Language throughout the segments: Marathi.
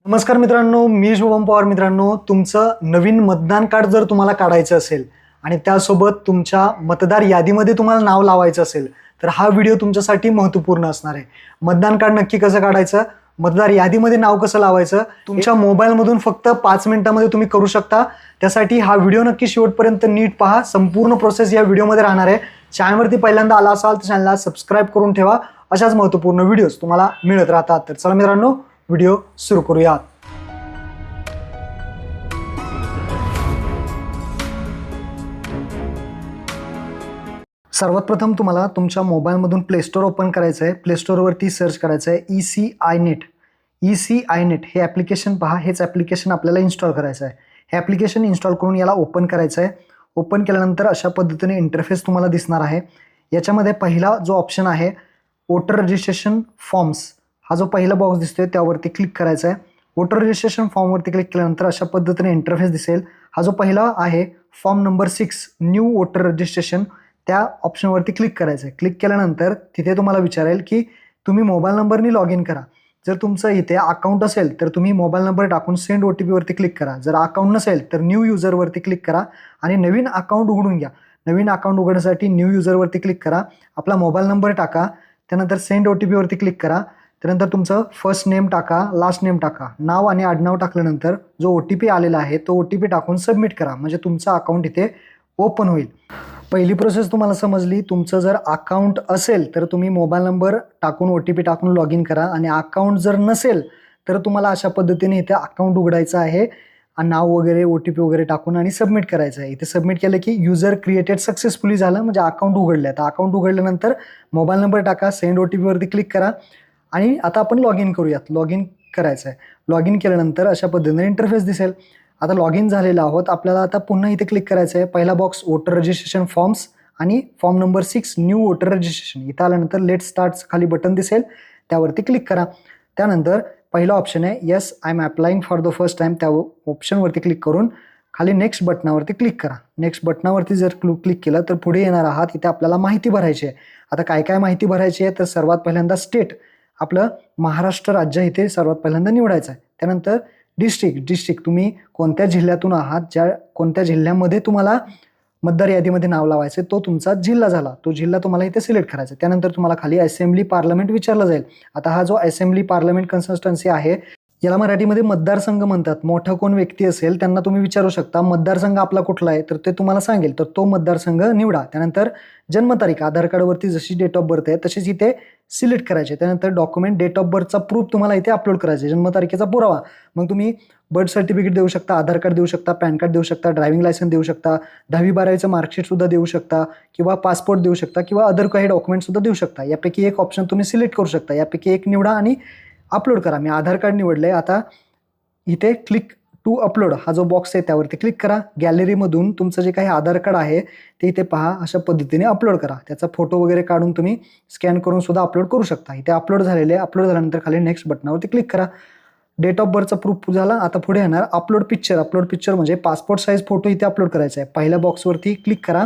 नमस्कार मित्रांनो, मी शुभम पवार. मित्रांनो, तुमचं नवीन मतदान कार्ड जर तुम्हाला काढायचं असेल आणि त्यासोबत तुमच्या मतदार यादीमध्ये तुम्हाला नाव लावायचं असेल तर हा व्हिडिओ तुमच्यासाठी महत्त्वपूर्ण असणार आहे. मतदान कार्ड नक्की कसं काढायचं, मतदार यादीमध्ये नाव कसं लावायचं, तुमच्या मोबाईलमधून फक्त 5 मिनिटांमध्ये तुम्ही करू शकता. त्यासाठी हा व्हिडिओ नक्की शेवटपर्यंत नीट पहा. संपूर्ण प्रोसेस या व्हिडिओमध्ये राहणार आहे. चॅनलवरती पहिल्यांदा आला असाल तर चॅनलला सबस्क्राईब करून ठेवा. अशाच महत्त्वपूर्ण व्हिडिओज तुम्हाला मिळत राहतात. तर चला मित्रांनो, व्हिडिओ सुरू करूयात. सर्वात प्रथम तुम्हाला तुमच्या मोबाईलमधून प्ले स्टोअर ओपन करायचं आहे. प्ले स्टोअरवरती सर्च करायचं आहे ECINET. ECINET हे ॲप्लिकेशन पहा. हेच ॲप्लिकेशन आपल्याला इन्स्टॉल करायचं आहे. हे ॲप्लिकेशन इन्स्टॉल करून याला ओपन करायचं आहे. ओपन केल्यानंतर अशा पद्धतीने इंटरफेस तुम्हाला दिसणार आहे. याच्यामध्ये पहिला जो ऑप्शन आहे वोटर रजिस्ट्रेशन फॉर्म्स, हा जो पहिला बॉक्स दिसतोय त्यावरती क्लिक करायचा आहे. वोटर रजिस्ट्रेशन फॉर्मवरती क्लिक केल्यानंतर अशा पद्धतीने इंटरफेस दिसेल. हा जो पहिला आहे form number 6 new voter registration, त्या ऑप्शनवरती क्लिक करायचं आहे. क्लिक केल्यानंतर तिथे तुम्हाला विचारेल की तुम्ही मोबाईल नंबरनी लॉग इन करा. जर तुमचं इथे अकाउंट असेल तर तुम्ही मोबाईल नंबर टाकून सेंड OTP वरती क्लिक करा. जर अकाउंट नसेल तर न्यू युजरवरती क्लिक करा आणि नवीन अकाउंट उघडून घ्या. नवीन अकाउंट उघडण्यासाठी न्यू युजरवरती क्लिक करा. आपला मोबाईल नंबर टाका. त्यानंतर सेंड OTP वरती क्लिक करा. त्यानंतर तुमचं फर्स्ट नेम टाका, लास्ट नेम टाका. नाव आणि आडनाव टाकल्यानंतर जो OTP आलेला आहे तो OTP टाकून सबमिट करा. म्हणजे तुमचं अकाउंट इथे ओपन होईल. पहिली प्रोसेस तुम्हाला समजली. तुमचं जर अकाउंट असेल तर तुम्ही मोबाईल नंबर टाकून OTP टाकून लॉग इन करा आणि अकाउंट जर नसेल तर तुम्हाला अशा पद्धतीने इथे अकाउंट उघडायचं आहे. नाव वगैरे OTP वगैरे टाकून आणि सबमिट करायचं आहे. इथे सबमिट केलं की युजर क्रिएटेड सक्सेसफुली झालं, म्हणजे अकाउंट उघडलं. तर अकाउंट उघडल्यानंतर मोबाईल नंबर टाका, सेंड OTP वरती क्लिक करा आणि आता आपण लॉग इन करूयात. लॉग इन करायचं आहे. लॉग इन केल्यानंतर अशा पद्धतीने इंटरफेस दिसेल. आता लॉग इन झालेलं आहोत. आपल्याला आता पुन्हा इथे क्लिक करायचं आहे. पहिला बॉक्स वोटर रजिस्ट्रेशन फॉर्म्स आणि form number 6 new voter registration. इथं आल्यानंतर लेट स्टार्ट खाली बटन दिसेल, त्यावरती क्लिक करा. त्यानंतर पहिला ऑप्शन आहे yes I am applying for the first time, त्या ऑप्शनवरती क्लिक करून खाली नेक्स्ट बटनावरती क्लिक करा. नेक्स्ट बटनावरती जर क्लिक केलं तर पुढे येणार आहात. इथे आपल्याला माहिती भरायची आहे. आता काय काय माहिती भरायची आहे तर सर्वात पहिल्यांदा स्टेट, आपलं महाराष्ट्र राज्य इथे सर्वात पहिल्यांदा निवडायचं आहे. त्यानंतर डिस्ट्रिक्ट तुम्ही कोणत्या जिल्ह्यातून आहात, कोणत्या जिल्ह्यामध्ये तुम्हाला मतदार यादीमध्ये नाव लावायचं तो तुमचा जिल्हा झाला. तो जिल्हा तुम्हाला इथे सिलेक्ट करायचा. त्यानंतर तुम्हाला खाली असेंब्ली पार्लमेंट विचारला जाईल. आता हा जो असेंब्ली पार्लमेंट कन्सिस्टन्सी आहे याला मराठीमध्ये मतदारसंघ म्हणतात. मोठा कोण व्यक्ती असेल त्यांना तुम्ही विचारू शकता मतदारसंघ आपला कुठला आहे, तर ते तुम्हाला सांगेल. तर तो मतदारसंघ निवडा. त्यानंतर जन्मतारीख, आधार कार्डवरती जशी डेट ऑफ बर्थ आहे तशीच इथे सिलेक्ट करायचे. त्यानंतर डॉक्युमेंट, डेट ऑफ बर्थचा प्रूफ तुम्हाला इथे अपलोड करायचे, जन्मतारखेचा पुरावा. मग तुम्ही बर्थ सर्टिफिकेट देऊ शकता, आधार कार्ड देऊ शकता, पॅन कार्ड देऊ शकता, ड्रायव्हिंग लायसन्स देऊ शकता, 10वी-12वीचं मार्कशीट सुद्धा देऊ शकता किंवा पासपोर्ट देऊ शकता किंवा अदर काही डॉक्युमेंट सुद्धा देऊ शकता. यापैकी एक ऑप्शन तुम्ही सिलेक्ट करू शकता. यापैकी एक निवडा आणि अपलोड करा. मी आधार कार्ड निवडलंय. आता इथे क्लिक टू अपलोड हा जो बॉक्स आहे त्यावरती क्लिक करा. गॅलरीमधून तुमचं जे काही आधार कार्ड आहे ते इथे पहा, अशा पद्धतीने अपलोड करा. त्याचा फोटो वगैरे काढून तुम्ही स्कॅन करून सुद्धा अपलोड करू शकता. इथे अपलोड झालेले. अपलोड झाल्यानंतर खाली नेक्स्ट बटनावरती क्लिक करा. डेट ऑफ बर्थचा प्रूफ झाला. आता पुढे येणार अपलोड पिक्चर. अपलोड पिक्चर म्हणजे पासपोर्ट साईज फोटो इथे अपलोड करायचा आहे. पहिल्या बॉक्सवरती क्लिक करा.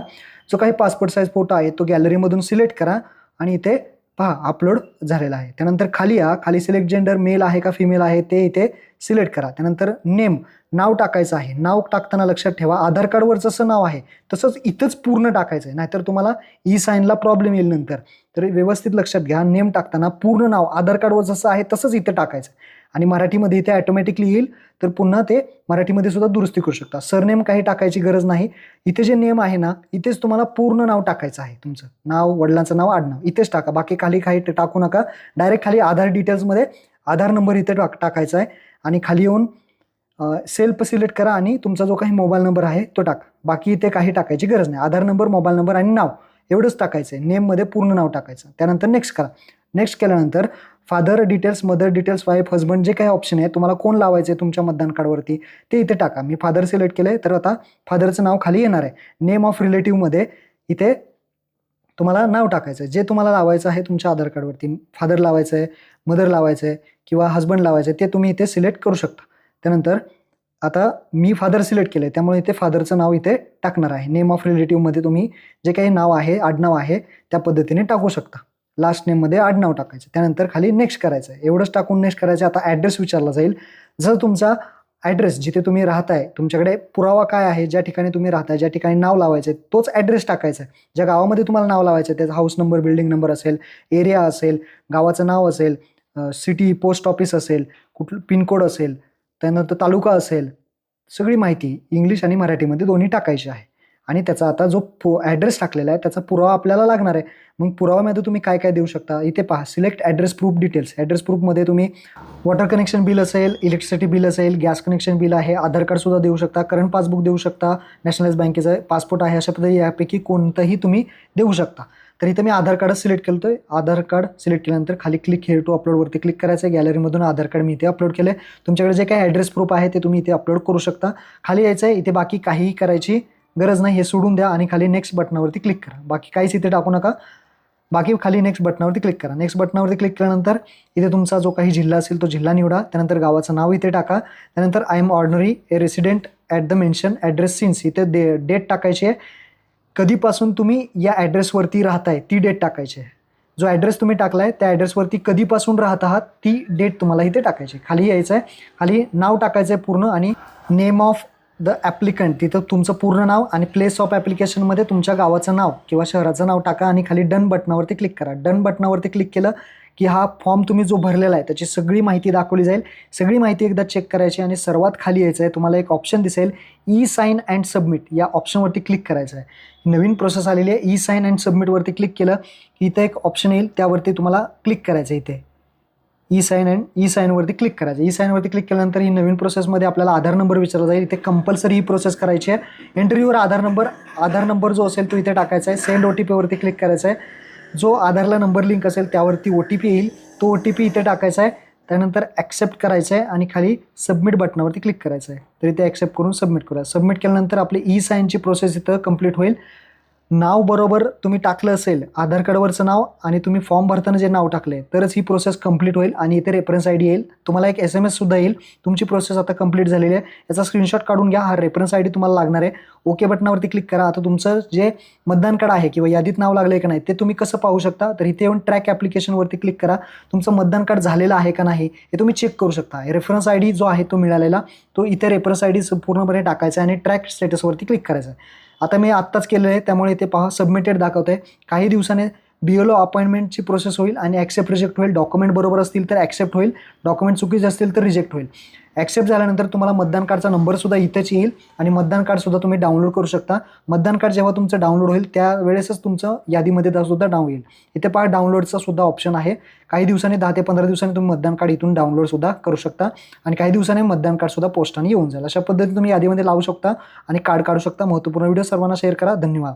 जो काही पासपोर्ट साईज फोटो आहे तो गॅलरीमधून सिलेक्ट करा आणि इथे पहा अपलोड झालेला आहे. त्यानंतर खाली या. खाली सिलेक्ट जेंडर, मेल आहे का फिमेल आहे ते इथे सिलेक्ट करा. त्यानंतर नेम, नाव टाकायचं आहे. नाव टाकताना लक्षात ठेवा आधार कार्डवर जसं नाव आहे तसंच इथंच पूर्ण टाकायचं आहे, नाहीतर तुम्हाला E-साईनला प्रॉब्लेम येईल नंतर. तर व्यवस्थित लक्षात घ्या, नेम टाकताना पूर्ण नाव आधार कार्डवर जसं आहे तसंच इथे टाकायचं आणि मराठीमध्ये इथे ऑटोमॅटिकली येईल. तर पुन्हा ते मराठीमध्ये सुद्धा दुरुस्ती करू शकता. सरनेम काही टाकायची गरज नाही. इथे जे नेम आहे ना इथेच तुम्हाला पूर्ण नाव टाकायचं आहे. तुमचं नाव, वडिलांचं नाव, आडनाव इथेच टाका. बाकी खाली काही टाकू नका. डायरेक्ट खाली आधार डिटेल्समध्ये आधार नंबर इथे टाकायचा आहे आणि खाली येऊन सेल्फ सिलेक्ट करा आणि तुमचा जो काही मोबाईल नंबर आहे तो टाका. बाकी इथे काही टाकायची गरज नाही. आधार नंबर, मोबाईल नंबर आणि नाव एवढंच टाकायचं आहे. नेममध्ये पूर्ण नाव टाकायचं. त्यानंतर नेक्स्ट करा. नेक्स्ट केल्यानंतर father details, mother details, wife, husband जे काही ऑप्शन आहे तुम्हाला कोण लावायचं आहे तुमच्या मतदान कार्डवरती ते इथे टाका. मी फादर सिलेक्ट केलं आहे तर आता फादरचं नाव खाली येणार आहे. नेम ऑफ रिलेटिव्हमध्ये इथे तुम्हाला नाव टाकायचं आहे जे तुम्हाला लावायचं आहे तुमच्या आधार कार्डवरती. फादर लावायचं आहे, मदर लावायचं आहे किंवा हजबंड लावायचं आहे ते तुम्ही इथे सिलेक्ट करू शकता. त्यानंतर आता मी फादर सिलेक्ट केलं आहे त्यामुळे इथे फादरचं नाव इथे टाकणार आहे. नेम ऑफ रिलेटिव्हमध्ये तुम्ही जे काही नाव आहे, आडनाव आहे त्या पद्धतीने टाकू शकता. लास्ट नेममध्ये आडनाव टाकायचं. त्यानंतर खाली नेक्स्ट करायचं आहे. एवढंच टाकून नेक्स्ट करायचं. आता ॲड्रेस विचारला जाईल. जर तुमचा ॲड्रेस जिथे तुम्ही राहताय, तुमच्याकडे पुरावा काय आहे, ज्या ठिकाणी तुम्ही राहताय, ज्या ठिकाणी नाव लावायचं आहे तोच ॲड्रेस टाकायचा आहे. ज्या गावामध्ये तुम्हाला नाव लावायचं आहे त्याचा हाऊस नंबर, बिल्डिंग नंबर असेल, एरिया असेल, गावाचं नाव असेल, सिटी, पोस्ट ऑफिस असेल, कुठलं पिनकोड असेल, त्यानंतर तालुका असेल, सगळी माहिती इंग्लिश आणि मराठीमध्ये दोन्ही टाकायची आहे. आणि त्याचा आता जो ॲड्रेस टाकलेला आहे त्याचा पुरावा आपल्याला लागणार आहे. मग पुराव्यामध्ये तुम्ही काय काय देऊ शकता, इथे पहा select address proof details. Address प्रूफमध्ये तुम्ही वॉटर कनेक्शन बिल असेल, इलेक्ट्रिसिटी बिल असेल, गॅस कनेक्शन बिल आहे, आधार कार्डसुद्धा देऊ शकता, करंट पासबुक देऊ शकता, नॅशनलाइज बँकेचं पासपोर्ट आहे, अशा पद्धती यापैकी कोणतंही तुम्ही देऊ शकता. तर इथं मी आधार कार्ड सिलेक्ट केलं आहे. आधार कार्ड सिलेक्ट केल्यानंतर खाली क्लिक हेअर टू अपलोडवरती क्लिक करायचं आहे. गॅलरीमधून आधार कार्ड मी इथे अपलोड केलं आहे. तुमच्याकडे जे काही ॲड्रेस प्रूफ आहे ते तुम्ही इथे अपलोड करू शकता. खाली यायचं आहे. इथे बाकी काहीही करायची गरज नाही, हे सोडून द्या आणि खाली नेक्स्ट बटनावरती क्लिक करा. बाकी काहीच इथे टाकू नका. बाकी खाली नेक्स्ट बटनावरती क्लिक करा. नेक्स्ट बटनावरती क्लिक केल्यानंतर इथे तुमचा जो काही जिल्हा असेल तो जिल्हा निवडा. त्यानंतर गावाचं नाव इथे टाका. त्यानंतर I am ordinary a resident at the mention address since, इथे डेट टाकायची आहे. कधीपासून तुम्ही या ॲड्रेसवरती राहताय ती डेट टाकायची आहे. जो ॲड्रेस तुम्ही टाकला आहे त्या ॲड्रेसवरती कधीपासून राहत आहात ती डेट तुम्हाला इथे टाकायची. खाली यायचं आहे. खाली नाव टाकायचं आहे पूर्ण आणि नेम ऑफ द ॲप्लिकंट, तिथं तुमचं पूर्ण नाव आणि प्लेस ऑफ ॲप्लिकेशनमध्ये तुमच्या गावाचं नाव किंवा शहराचं नाव टाका आणि खाली डन बटनावरती क्लिक करा. डन बटनावरती क्लिक केलं की हा फॉर्म तुम्ही जो भरलेला आहे त्याची सगळी माहिती दाखवली जाईल. सगळी माहिती एकदा चेक करायची आणि सर्वात खाली यायचं आहे. तुम्हाला एक ऑप्शन दिसेल ई साईन अँड सबमिट, या ऑप्शनवरती क्लिक करायचं आहे. नवीन प्रोसेस आलेली आहे. ई साईन अँड सबमिटवरती क्लिक केलं की इथं एक ऑप्शन येईल, त्यावरती तुम्हाला क्लिक करायचं आहे. इथे ई साईनवरती क्लिक करायचं. ई साईनवरती क्लिक केल्यानंतर ही नवीन प्रोसेसमध्ये आपल्याला आधार नंबर विचारला जाईल. इथे कंपल्सरी ही प्रोसेस करायची आहे. एंट्री युअर आधार नंबर जो असेल तो इथे टाकायचा आहे. सेंड OTP वरती क्लिक करायचं आहे. जो आधारला नंबर लिंक असेल त्यावरती OTP येईल, तो OTP इथे टाकायचा आहे. त्यानंतर ॲक्सेप्ट करायचं आहे आणि खाली सबमिट बटनावरती क्लिक करायचं आहे. तर इथे ॲक्सेप्ट करून सबमिट करूया. सबमिट केल्यानंतर आपली ई साईनची प्रोसेस इथं कंप्लीट होईल. नाव बरोबर तुम्ही टाकलं असेल, आधार कार्डवरचं नाव आणि तुम्ही फॉर्म भरताना जे नाव टाकले तरच ही प्रोसेस कंप्लीट होईल आणि इथे रेफरन्स ID येईल. तुम्हाला एक SMS सुद्धा येईल, तुमची प्रोसेस आता कंप्लीट झालेली आहे. याचा स्क्रीनशॉट काढून घ्या. हा रेफरन्स ID तुम्हाला लागणार आहे. ओके बटनावरती क्लिक करा. आता तुमचं जे मतदान कार्ड आहे किंवा यादीत नाव लागलं आहे का नाही ते तुम्ही कसं पाहू शकता, तर इथे येऊन ट्रॅक ॲप्लिकेशनवरती क्लिक करा. तुमचं मतदान कार्ड झालेलं आहे का नाही हे तुम्ही चेक करू शकता. रेफरन्स ID जो आहे तो मिळालेला तो इथे रेफरन्स ID पूर्णपणे टाकायचा आणि ट्रॅक स्टेटसवरती क्लिक करायचं आहे. आता मी आत्ताच केलेलं आहे त्यामुळे इथे पहा सबमिटेड दाखवत आहे. काही दिवसाने BLO अपॉइंटमेंटची प्रोसेस होईल आणि ॲक्सेप्ट रिजेक्ट होईल. डॉक्युमेंट बरोबर असतील तर ॲक्सेप्ट होईल, डॉक्युमेंट चुकीचे असतील तर रिजेक्ट होईल. ॲक्सेप्ट झाल्यानंतर तुम्हाला मतदान कार्डचा नंबरसुद्धा इथेच येईल आणि मतदान कार्डसुद्धा तुम्ही डाउनलोड करू शकता. मतदान कार्ड जेव्हा तुमचं डाउनलोड होईल त्यावेळेसच तुमचं यादीमध्ये सुद्धा डाऊन येईल. इथे पहा डाउनलोडचा सुद्धा ऑप्शन आहे. काही दिवसांनी 10 ते 15 दिवसांनी तुम्ही मतदान कार्ड इथून डाउनलोडसुद्धा करू शकता आणि काही दिवसांनी मतदान कार्डसुद्धा पोस्टाने येऊन जाईल. अशा पद्धतीने तुम्ही यादीमध्ये लावू शकता आणि कार्ड काढू शकता. महत्त्वपूर्ण व्हिडिओ सर्वांना शेअर करा. धन्यवाद.